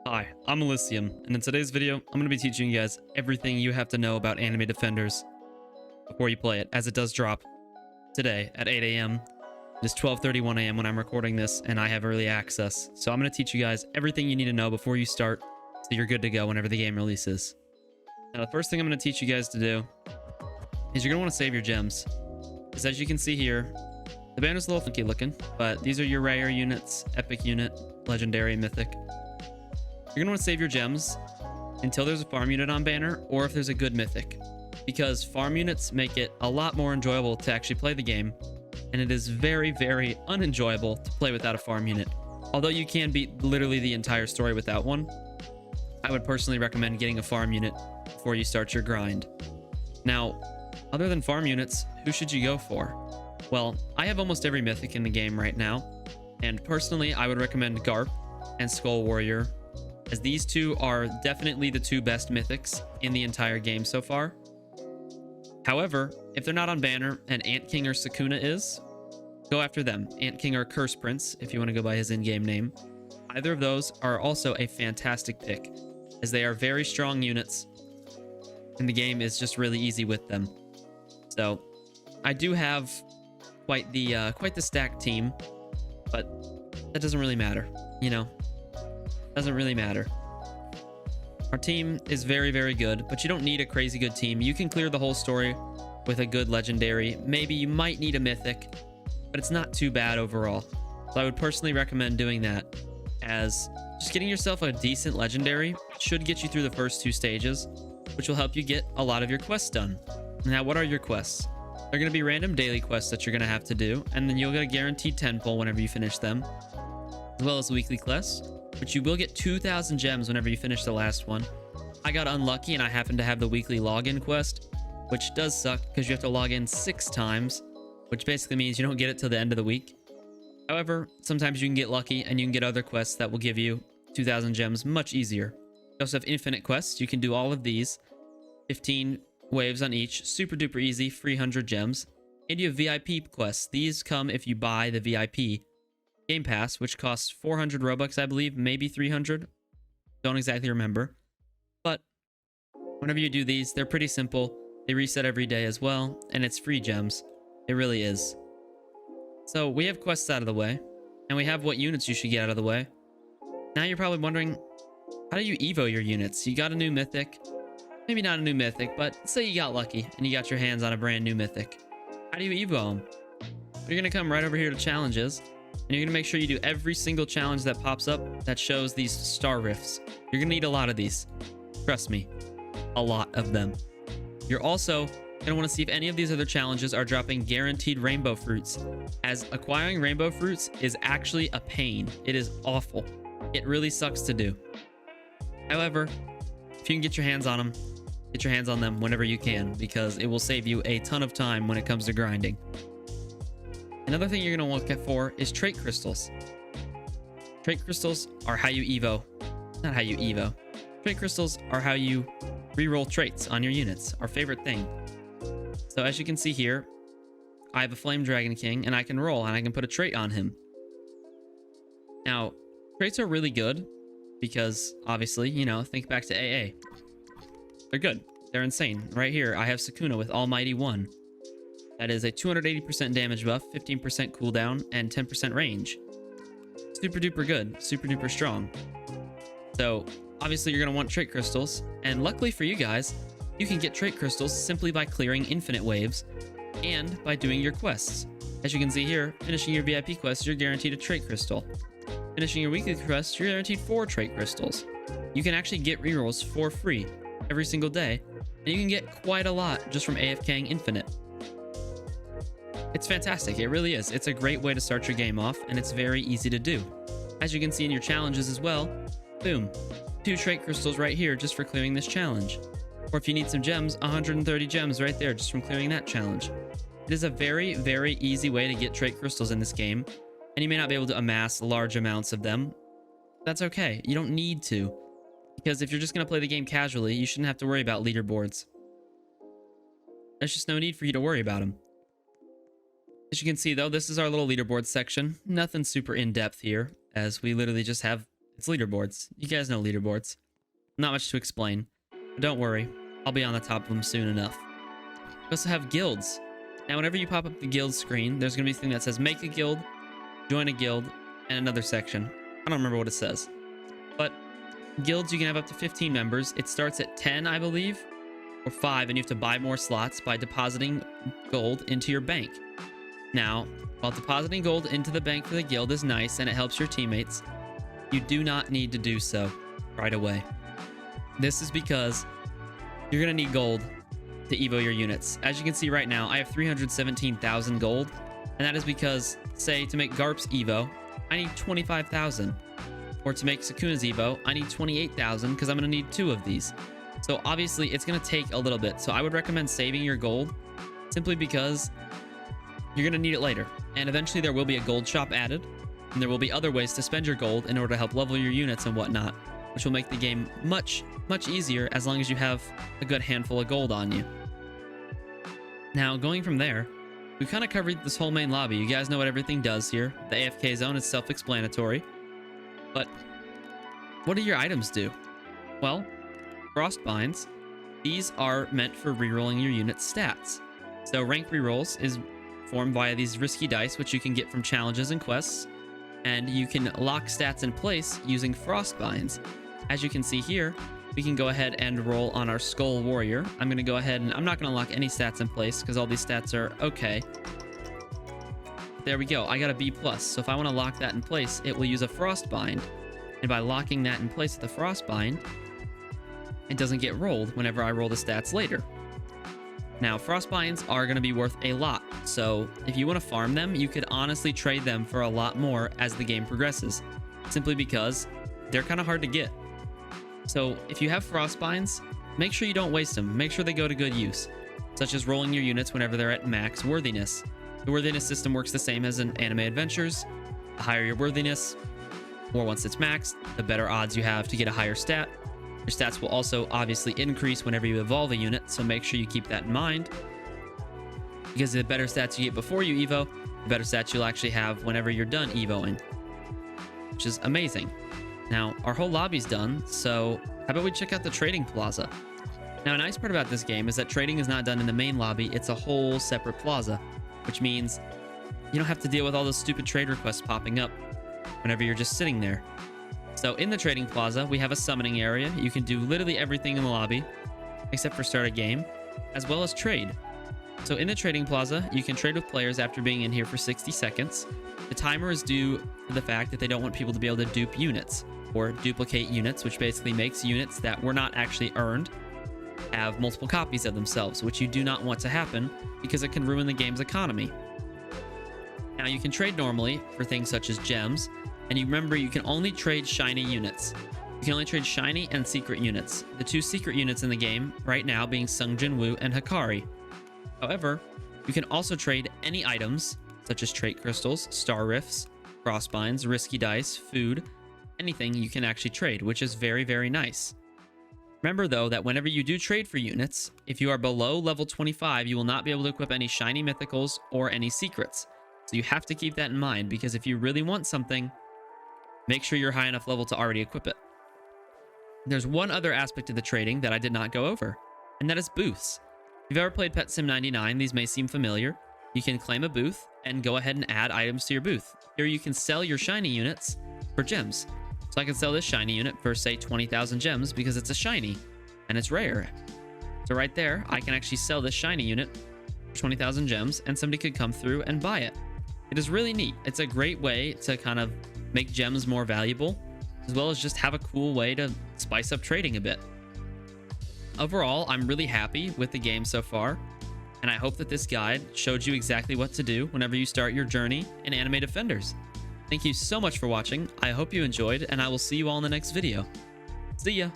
Hi, I'm Elysium, and in today's video, I'm going to be teaching you guys everything you have to know about Anime Defenders before you play it, as it does drop today at 8 a.m. It is 12:31 a.m. when I'm recording this, and I have early access. So I'm going to teach you guys everything you need to know before you start, so you're good to go whenever the game releases. Now, the first thing I'm going to teach you guys to do is you're going to want to save your gems. Because as you can see here, the banner's a little funky looking, but these are your rare units, epic unit, legendary, mythic. You're going to want to save your gems until there's a farm unit on banner, or if there's a good mythic, because farm units make it a lot more enjoyable to actually play the game, and it is very, very unenjoyable to play without a farm unit. Although you can beat literally the entire story without one, I would personally recommend getting a farm unit before you start your grind. Now, other than farm units, who should you go for? Well, I have almost every mythic in the game right now, and personally, I would recommend Garp and Skull Warrior, as these two are definitely the two best mythics in the entire game so far. However, if they're not on banner and Ant King or Sukuna is, go after them. Ant King or Curse Prince, if you want to go by his in-game name. Either of those are also a fantastic pick, as they are very strong units, and the game is just really easy with them. So, I do have quite the stacked team, but that doesn't really matter, you know? Doesn't really matter. Our team is very, very good, but you don't need a crazy good team. You can clear the whole story with a good legendary. Maybe you might need a mythic, but it's not too bad overall. So I would personally recommend doing that, as just getting yourself a decent legendary should get you through the first two stages, which will help you get a lot of your quests done. Now, what are your quests? They're going to be random daily quests that you're going to have to do, and then you'll get a guaranteed 10 pull whenever you finish them, as well as weekly quests, but you will get 2,000 gems whenever you finish the last one. I got unlucky and I happened to have the weekly login quest, which does suck because you have to log in 6 times, which basically means you don't get it till the end of the week. However, sometimes you can get lucky and you can get other quests that will give you 2,000 gems much easier. You also have infinite quests. You can do all of these, 15 waves on each, super duper easy, free 100 gems. And you have VIP quests. These come if you buy the VIP Game Pass, which costs 400 Robux, I believe, maybe 300. Don't exactly remember. But whenever you do these, they're pretty simple. They reset every day as well, and it's free gems. It really is. So we have quests out of the way, and we have what units you should get out of the way. Now you're probably wondering, how do you evo your units? You got a new mythic. Maybe not a new mythic, but say you got lucky and you got your hands on a brand new mythic. How do you evo them? You're going to come right over here to challenges, and you're going to make sure you do every single challenge that pops up that shows these star rifts. You're going to need a lot of these. Trust me, a lot of them. You're also going to want to see if any of these other challenges are dropping guaranteed rainbow fruits, as acquiring rainbow fruits is actually a pain. It is awful. It really sucks to do. However, if you can get your hands on them, get your hands on them whenever you can, because it will save you a ton of time when it comes to grinding. Another thing you're going to look for is trait crystals. Trait crystals are how you evo. Not how you evo. Trait crystals are how you reroll traits on your units. Our favorite thing. So as you can see here, I have a Flame Dragon King, and I can roll, and I can put a trait on him. Now, traits are really good because, obviously, you know, think back to AA. They're good. They're insane. Right here, I have Sukuna with Almighty 1. That is a 280% damage buff, 15% cooldown, and 10% range. Super duper good, super duper strong. So, obviously you're going to want trait crystals, and luckily for you guys, you can get trait crystals simply by clearing infinite waves, and by doing your quests. As you can see here, finishing your VIP quests, you're guaranteed a trait crystal. Finishing your weekly quests, you're guaranteed 4 trait crystals. You can actually get rerolls for free every single day, and you can get quite a lot just from AFKing infinite. It's fantastic. It really is. It's a great way to start your game off, and it's very easy to do. As you can see in your challenges as well, boom, 2 trait crystals right here just for clearing this challenge. Or if you need some gems, 130 gems right there just from clearing that challenge. It is a very, very easy way to get trait crystals in this game, and you may not be able to amass large amounts of them. That's okay. You don't need to, because if you're just going to play the game casually, you shouldn't have to worry about leaderboards. There's just no need for you to worry about them. As you can see, though, this is our little leaderboard section. Nothing super in-depth here, as we literally just have It's leaderboards. You guys know leaderboards. Not much to explain. But don't worry, I'll be on the top of them soon enough. We also have guilds. Now, whenever you pop up the guild screen, there's going to be a thing that says make a guild, join a guild, and another section. I don't remember what it says. But guilds, you can have up to 15 members. It starts at 10, I believe, or 5, and you have to buy more slots by depositing gold into your bank. Now, while depositing gold into the bank for the guild is nice and it helps your teammates, you do not need to do so right away. This is because you're going to need gold to evo your units. As you can see right now, I have 317,000 gold, and that is because, say, to make Garp's evo, I need 25,000. Or to make Sukuna's evo, I need 28,000 because I'm going to need 2 of these. So obviously, it's going to take a little bit. So I would recommend saving your gold simply because you're going to need it later. And eventually there will be a gold shop added, and there will be other ways to spend your gold in order to help level your units and whatnot, which will make the game much, much easier as long as you have a good handful of gold on you. Now, going from there, we've kind of covered this whole main lobby. You guys know what everything does here. The AFK zone is self-explanatory. But what do your items do? Well, Frostbinds, these are meant for rerolling your unit's stats. So rank rerolls is formed via these risky dice, which you can get from challenges and quests, and you can lock stats in place using Frostbinds. As you can see here, we can go ahead and roll on our Skull Warrior. I'm going to go ahead and I'm not going to lock any stats in place because all these stats are okay. There we go. I got a B+. So if I want to lock that in place, it will use a Frostbind. And by locking that in place with a Frostbind, it doesn't get rolled whenever I roll the stats later. Now, Frostbinds are going to be worth a lot. So if you want to farm them, you could honestly trade them for a lot more as the game progresses, simply because they're kind of hard to get. So if you have Frostbinds, make sure you don't waste them. Make sure they go to good use, such as rolling your units whenever they're at max worthiness. The worthiness system works the same as in Anime Adventures. The higher your worthiness, or once it's maxed, the better odds you have to get a higher stat. Your stats will also obviously increase whenever you evolve a unit, so make sure you keep that in mind. Because the better stats you get before you evo, the better stats you'll actually have whenever you're done evoing, which is amazing. Now, our whole lobby's done, so how about we check out the trading plaza? Now, a nice part about this game is that trading is not done in the main lobby, it's a whole separate plaza, which means you don't have to deal with all those stupid trade requests popping up whenever you're just sitting there. So in the trading plaza, we have a summoning area. You can do literally everything in the lobby, except for start a game, as well as trade. So in the trading plaza, you can trade with players after being in here for 60 seconds. The timer is due to the fact that they don't want people to be able to dupe units, or duplicate units, which basically makes units that were not actually earned have multiple copies of themselves, which you do not want to happen because it can ruin the game's economy. Now, you can trade normally for things such as gems, and you remember you can only trade shiny units. You can only trade shiny and secret units. The 2 secret units in the game right now being Sungjin Woo and Hikari. However, you can also trade any items such as trait crystals, star rifts, crossbinds, risky dice, food, anything you can actually trade, which is very, very nice. Remember though that whenever you do trade for units, if you are below level 25, you will not be able to equip any shiny mythicals or any secrets. So you have to keep that in mind, because if you really want something, make sure you're high enough level to already equip it. There's one other aspect of the trading that I did not go over, and that is booths. If you've ever played Pet Sim 99, these may seem familiar. You can claim a booth and go ahead and add items to your booth. Here you can sell your shiny units for gems. So I can sell this shiny unit for, say, 20,000 gems because it's a shiny and it's rare. So right there, I can actually sell this shiny unit for 20,000 gems, and somebody could come through and buy it. It is really neat. It's a great way to kind of make gems more valuable, as well as just have a cool way to spice up trading a bit. Overall, I'm really happy with the game so far, and I hope that this guide showed you exactly what to do whenever you start your journey in Anime Defenders. Thank you so much for watching. I hope you enjoyed, and I will see you all in the next video. See ya!